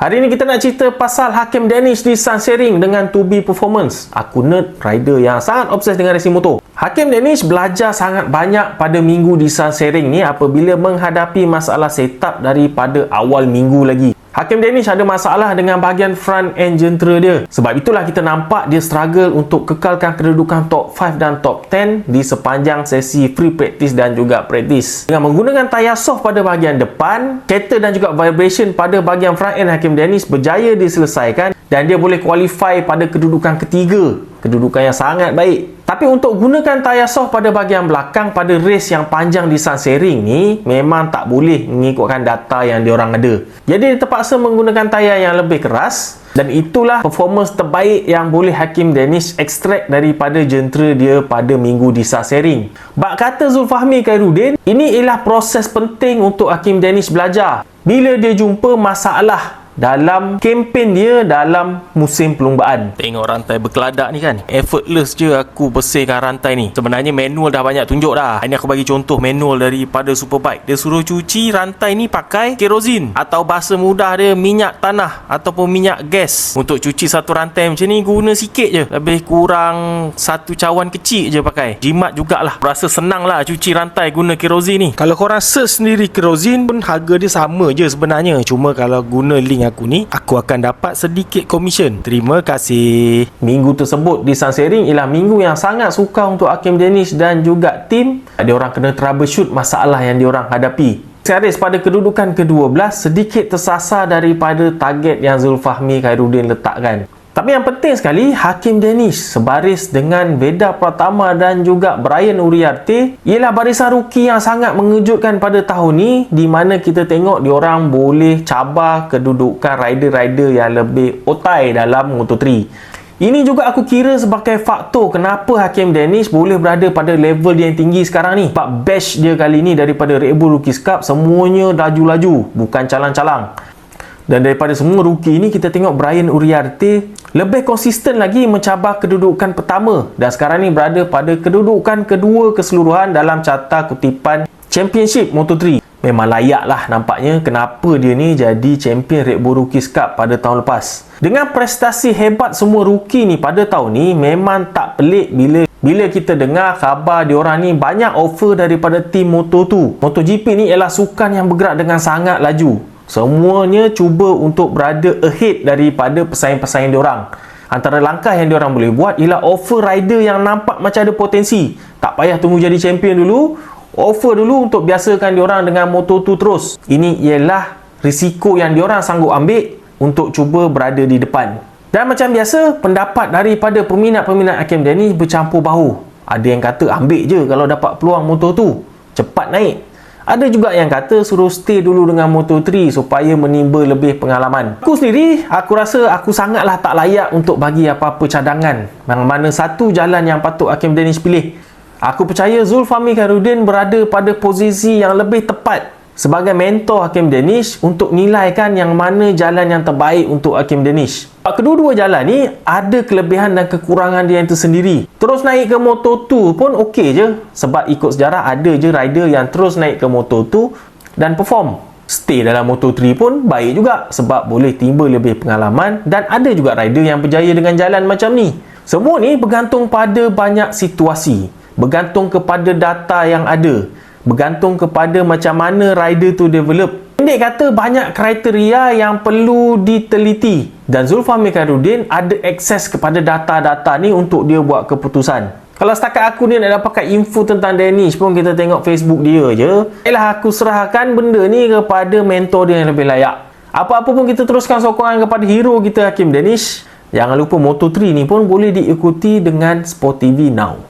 Hari ni kita nak cerita pasal Hakim Danish di Sunsering dengan 2B Performance. Aku nerd rider yang sangat obses dengan racing motor. Hakim Danish belajar sangat banyak pada minggu di Sunsering ni apabila menghadapi masalah setup daripada awal minggu lagi. Hakim Danish ada masalah dengan bahagian front end jentera dia. Sebab itulah kita nampak dia struggle untuk kekalkan kedudukan top 5 dan top 10 di sepanjang sesi free practice dan juga practice. Dengan menggunakan tayar soft pada bahagian depan, chatter dan juga vibration pada bahagian front end, Hakim Danish berjaya diselesaikan dan dia boleh qualify pada kedudukan ketiga. Kedudukan yang sangat baik. Tapi untuk gunakan tayar soft pada bahagian belakang pada race yang panjang di Sunsering ni memang tak boleh mengikutkan data yang diorang ada. Jadi dia terpaksa menggunakan tayar yang lebih keras dan itulah performance terbaik yang boleh Hakim Danish extract daripada jentera dia pada minggu di Sunsering. Bak kata Zulfahmi Khairuddin, ini ialah proses penting untuk Hakim Danish belajar bila dia jumpa masalah dalam kempen dia dalam musim perlumbaan. Tengok rantai berkeladak ni kan, effortless je aku bersihkan rantai ni. Sebenarnya manual dah banyak tunjuk dah. Ini aku bagi contoh manual daripada Superbike. Dia suruh cuci rantai ni pakai kerosin, atau bahasa mudah dia minyak tanah ataupun minyak gas. Untuk cuci satu rantai macam ni guna sikit je, lebih kurang satu cawan kecil je pakai. Jimat jugalah. Rasa senang lah cuci rantai guna kerosin ni. Kalau korang search sendiri kerosin pun harga dia sama je sebenarnya. Cuma kalau guna link aku ni, aku akan dapat sedikit komisen. Terima kasih. Minggu tersebut di Sunsering ialah minggu yang sangat sukar untuk Hakim Danish dan juga tim. Diorang kena troubleshoot masalah yang diorang hadapi. Series pada kedudukan ke-12 sedikit tersasar daripada target yang Zulfahmi Khairuddin letakkan. Tapi yang penting sekali, Hakim Danish sebaris dengan Veda Pratama dan juga Brian Uriarte ialah barisan rookie yang sangat mengejutkan pada tahun ni, di mana kita tengok diorang boleh cabar kedudukan rider-rider yang lebih otai dalam Moto3. Ini juga aku kira sebagai faktor kenapa Hakim Danish boleh berada pada level dia yang tinggi sekarang ni. Sebab batch dia kali ni daripada Red Bull Rookies Cup semuanya laju-laju, bukan calang-calang. Dan daripada semua rookie ni, kita tengok Brian Uriarte lebih konsisten lagi mencabar kedudukan pertama dan sekarang ni berada pada kedudukan kedua keseluruhan dalam carta kutipan Championship Moto3. Memang layak lah nampaknya kenapa dia ni jadi champion Red Bull Rookies Cup pada tahun lepas. Dengan prestasi hebat semua rookie ni pada tahun ni, memang tak pelik bila kita dengar khabar diorang ni banyak offer daripada tim Moto2. MotoGP ni ialah sukan yang bergerak dengan sangat laju. Semuanya cuba untuk berada ahead daripada pesaing-pesaing diorang. Antara langkah yang diorang boleh buat ialah offer rider yang nampak macam ada potensi. Tak payah tunggu jadi champion dulu, offer dulu untuk biasakan diorang dengan Moto2 terus. Ini ialah risiko yang diorang sanggup ambil untuk cuba berada di depan. Dan macam biasa, pendapat daripada peminat-peminat Hakim Danish bercampur bahu. Ada yang kata ambil je kalau dapat peluang Moto2, cepat naik. Ada juga yang kata suruh stay dulu dengan Moto3 supaya menimba lebih pengalaman. Aku sendiri, aku rasa aku sangatlah tak layak untuk bagi apa-apa cadangan yang mana satu jalan yang patut Hakim Danish pilih. Aku percaya Zulfahmi Khairuddin berada pada posisi yang lebih tepat sebagai mentor Hakim Danish untuk nilaikan yang mana jalan yang terbaik untuk Hakim Danish. Kedua-dua jalan ni ada kelebihan dan kekurangan dia yang tersendiri. Terus naik ke Moto2 pun okey je, sebab ikut sejarah ada je rider yang terus naik ke Moto2 dan perform. Stay dalam Moto3 pun baik juga sebab boleh timba lebih pengalaman, dan ada juga rider yang berjaya dengan jalan macam ni. Semua ni bergantung pada banyak situasi, bergantung kepada data yang ada, bergantung kepada macam mana rider tu develop. Pendek kata, banyak kriteria yang perlu diteliti dan Zulfahmi Khairuddin ada akses kepada data-data ni untuk dia buat keputusan. Kalau setakat aku ni nak dapatkan info tentang Danish pun kita tengok Facebook dia je, aku serahkan benda ni kepada mentor dia yang lebih layak. Apa-apa pun kita teruskan sokongan kepada hero kita Hakim Danish. Jangan lupa Moto3 ni pun boleh diikuti dengan Sport TV Now.